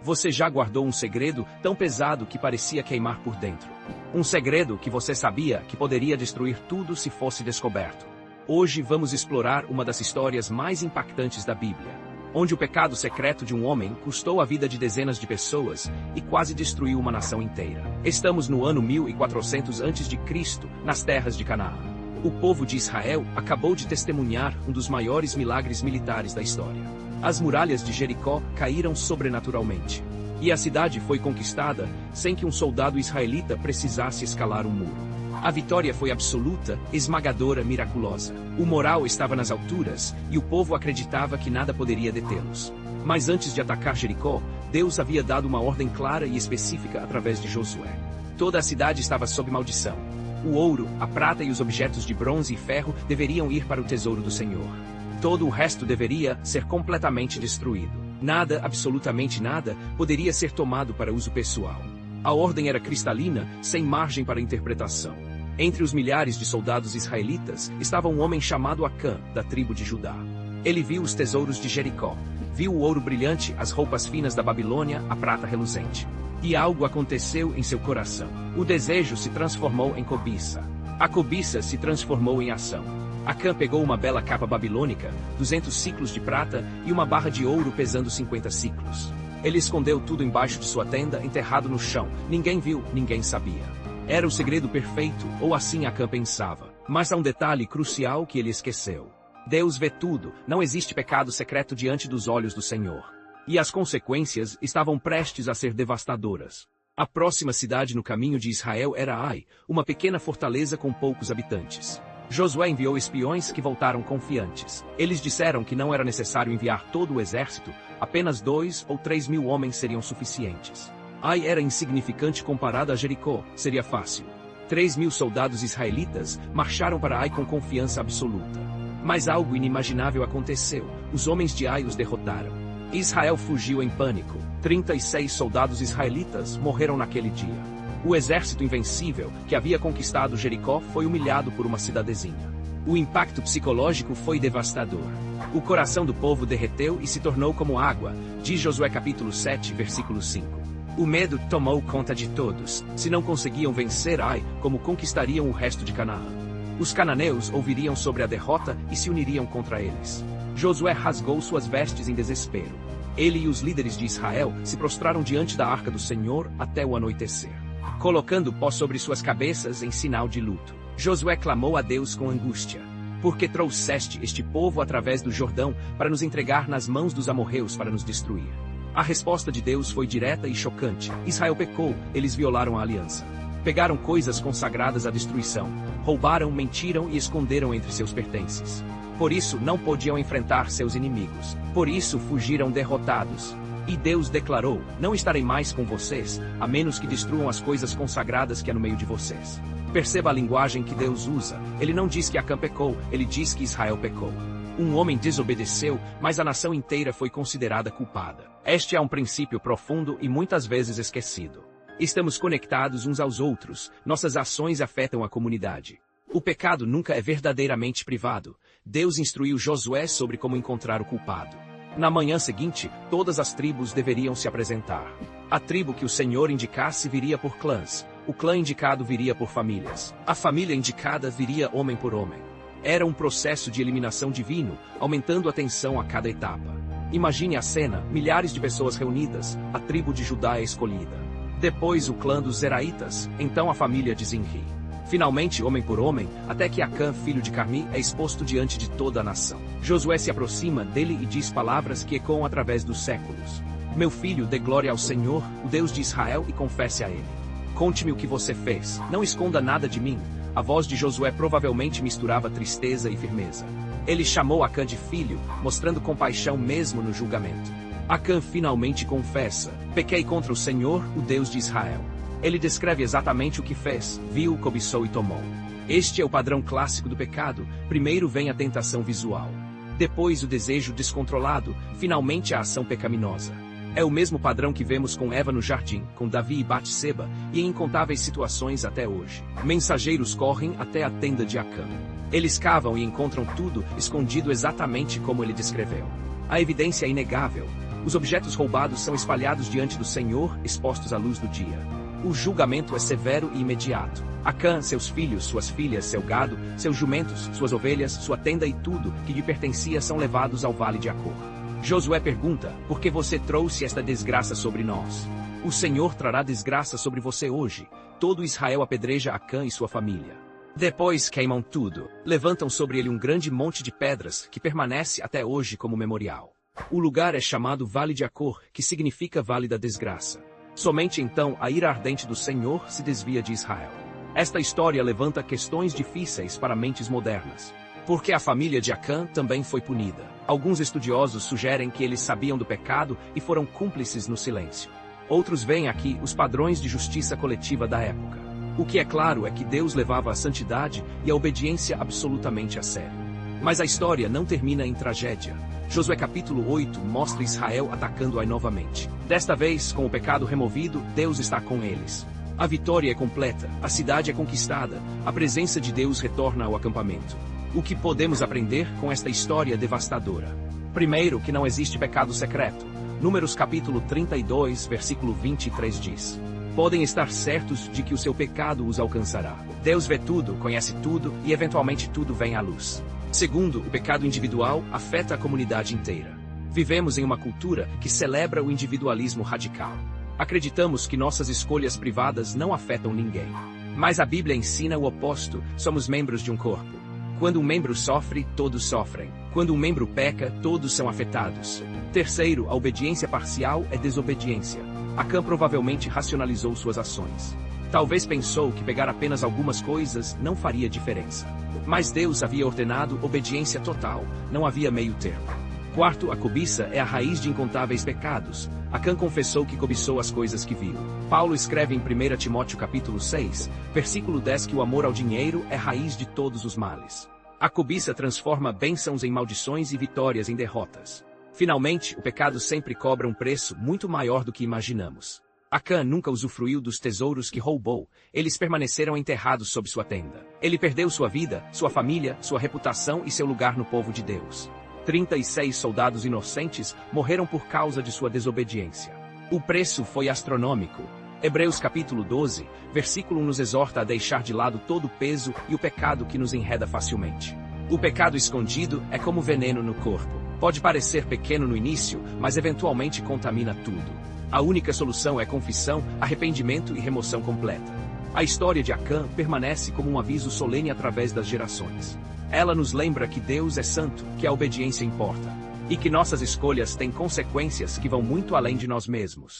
Você já guardou um segredo tão pesado que parecia queimar por dentro? Um segredo que você sabia que poderia destruir tudo se fosse descoberto. Hoje vamos explorar uma das histórias mais impactantes da Bíblia, onde o pecado secreto de um homem custou a vida de dezenas de pessoas e quase destruiu uma nação inteira. Estamos no ano 1400 a.C., nas terras de Canaã. O povo de Israel acabou de testemunhar um dos maiores milagres militares da história. As muralhas de Jericó caíram sobrenaturalmente, e a cidade foi conquistada sem que um soldado israelita precisasse escalar um muro. A vitória foi absoluta, esmagadora, miraculosa. O moral estava nas alturas, e o povo acreditava que nada poderia detê-los. Mas antes de atacar Jericó, Deus havia dado uma ordem clara e específica através de Josué. Toda a cidade estava sob maldição. O ouro, a prata e os objetos de bronze e ferro deveriam ir para o tesouro do Senhor. Todo o resto deveria ser completamente destruído. Nada, absolutamente nada, poderia ser tomado para uso pessoal. A ordem era cristalina, sem margem para interpretação. Entre os milhares de soldados israelitas estava um homem chamado Acã, da tribo de Judá. Ele viu os tesouros de Jericó, viu o ouro brilhante, as roupas finas da Babilônia, a prata reluzente. E algo aconteceu em seu coração. O desejo se transformou em cobiça. A cobiça se transformou em ação. Acã pegou uma bela capa babilônica, 200 ciclos de prata e uma barra de ouro pesando 50 ciclos. Ele escondeu tudo embaixo de sua tenda, enterrado no chão. Ninguém viu, ninguém sabia. Era o segredo perfeito, ou assim Acã pensava. Mas há um detalhe crucial que ele esqueceu. Deus vê tudo, não existe pecado secreto diante dos olhos do Senhor. E as consequências estavam prestes a ser devastadoras. A próxima cidade no caminho de Israel era Ai, uma pequena fortaleza com poucos habitantes. Josué enviou espiões que voltaram confiantes. Eles disseram que não era necessário enviar todo o exército, apenas 2 ou 3 mil homens seriam suficientes. Ai era insignificante comparada a Jericó, seria fácil. 3 mil soldados israelitas marcharam para Ai com confiança absoluta. Mas algo inimaginável aconteceu, os homens de Ai os derrotaram. Israel fugiu em pânico. 36 soldados israelitas morreram naquele dia. O exército invencível, que havia conquistado Jericó, foi humilhado por uma cidadezinha. O impacto psicológico foi devastador. O coração do povo derreteu e se tornou como água, diz Josué capítulo 7, versículo 5. O medo tomou conta de todos. Se não conseguiam vencer Ai, como conquistariam o resto de Canaã? Os cananeus ouviriam sobre a derrota e se uniriam contra eles. Josué rasgou suas vestes em desespero. Ele e os líderes de Israel se prostraram diante da arca do Senhor até o anoitecer, colocando pó sobre suas cabeças em sinal de luto. Josué clamou a Deus com angústia. Por que trouxeste este povo através do Jordão para nos entregar nas mãos dos amorreus para nos destruir? A resposta de Deus foi direta e chocante. Israel pecou, eles violaram a aliança. Pegaram coisas consagradas à destruição, roubaram, mentiram e esconderam entre seus pertences. Por isso não podiam enfrentar seus inimigos. Por isso fugiram derrotados. E Deus declarou: não estarei mais com vocês, a menos que destruam as coisas consagradas que há no meio de vocês. Perceba a linguagem que Deus usa. Ele não diz que Acã pecou, ele diz que Israel pecou. Um homem desobedeceu, mas a nação inteira foi considerada culpada. Este é um princípio profundo e muitas vezes esquecido. Estamos conectados uns aos outros, nossas ações afetam a comunidade. O pecado nunca é verdadeiramente privado. Deus instruiu Josué sobre como encontrar o culpado. Na manhã seguinte, todas as tribos deveriam se apresentar. A tribo que o Senhor indicasse viria por clãs. O clã indicado viria por famílias. A família indicada viria homem por homem. Era um processo de eliminação divino, aumentando a tensão a cada etapa. Imagine a cena, milhares de pessoas reunidas, a tribo de Judá é escolhida. Depois o clã dos Zeraitas, então a família de Zinri. Finalmente, homem por homem, até que Acã, filho de Carmi, é exposto diante de toda a nação. Josué se aproxima dele e diz palavras que ecoam através dos séculos. Meu filho, dê glória ao Senhor, o Deus de Israel, e confesse a ele. Conte-me o que você fez, não esconda nada de mim. A voz de Josué provavelmente misturava tristeza e firmeza. Ele chamou Acã de filho, mostrando compaixão mesmo no julgamento. Acã finalmente confessa: pequei contra o Senhor, o Deus de Israel. Ele descreve exatamente o que fez, viu, cobiçou e tomou. Este é o padrão clássico do pecado. Primeiro vem a tentação visual. Depois o desejo descontrolado, finalmente a ação pecaminosa. É o mesmo padrão que vemos com Eva no jardim, com Davi e Batseba, e em incontáveis situações até hoje. Mensageiros correm até a tenda de Acã. Eles cavam e encontram tudo escondido exatamente como ele descreveu. A evidência é inegável. Os objetos roubados são espalhados diante do Senhor, expostos à luz do dia. O julgamento é severo e imediato. Acã, seus filhos, suas filhas, seu gado, seus jumentos, suas ovelhas, sua tenda e tudo que lhe pertencia são levados ao vale de Acor. Josué pergunta: por que você trouxe esta desgraça sobre nós? O Senhor trará desgraça sobre você hoje. Todo Israel apedreja Acã e sua família. Depois queimam tudo. Levantam sobre ele um grande monte de pedras que permanece até hoje como memorial. O lugar é chamado Vale de Acor, que significa Vale da Desgraça. Somente então a ira ardente do Senhor se desvia de Israel. Esta história levanta questões difíceis para mentes modernas. Por que a família de Acã também foi punida? Alguns estudiosos sugerem que eles sabiam do pecado e foram cúmplices no silêncio. Outros veem aqui os padrões de justiça coletiva da época. O que é claro é que Deus levava a santidade e a obediência absolutamente a sério. Mas a história não termina em tragédia. Josué capítulo 8 mostra Israel atacando Ai novamente. Desta vez, com o pecado removido, Deus está com eles. A vitória é completa, a cidade é conquistada, a presença de Deus retorna ao acampamento. O que podemos aprender com esta história devastadora? Primeiro, que não existe pecado secreto. Números capítulo 32, versículo 23 diz: podem estar certos de que o seu pecado os alcançará. Deus vê tudo, conhece tudo e eventualmente tudo vem à luz. Segundo, o pecado individual afeta a comunidade inteira. Vivemos em uma cultura que celebra o individualismo radical. Acreditamos que nossas escolhas privadas não afetam ninguém. Mas a Bíblia ensina o oposto: somos membros de um corpo. Quando um membro sofre, todos sofrem. Quando um membro peca, todos são afetados. Terceiro, a obediência parcial é desobediência. Acã provavelmente racionalizou suas ações. Talvez pensou que pegar apenas algumas coisas não faria diferença. Mas Deus havia ordenado obediência total, não havia meio termo. Quarto, a cobiça é a raiz de incontáveis pecados. Acã confessou que cobiçou as coisas que viu. Paulo escreve em 1 Timóteo capítulo 6, versículo 10 que o amor ao dinheiro é raiz de todos os males. A cobiça transforma bênçãos em maldições e vitórias em derrotas. Finalmente, o pecado sempre cobra um preço muito maior do que imaginamos. Acã nunca usufruiu dos tesouros que roubou, eles permaneceram enterrados sob sua tenda. Ele perdeu sua vida, sua família, sua reputação e seu lugar no povo de Deus. 36 soldados inocentes morreram por causa de sua desobediência. O preço foi astronômico. Hebreus capítulo 12, versículo 1 nos exorta a deixar de lado todo o peso e o pecado que nos enreda facilmente. O pecado escondido é como veneno no corpo. Pode parecer pequeno no início, mas eventualmente contamina tudo. A única solução é confissão, arrependimento e remoção completa. A história de Acã permanece como um aviso solene através das gerações. Ela nos lembra que Deus é santo, que a obediência importa, e que nossas escolhas têm consequências que vão muito além de nós mesmos.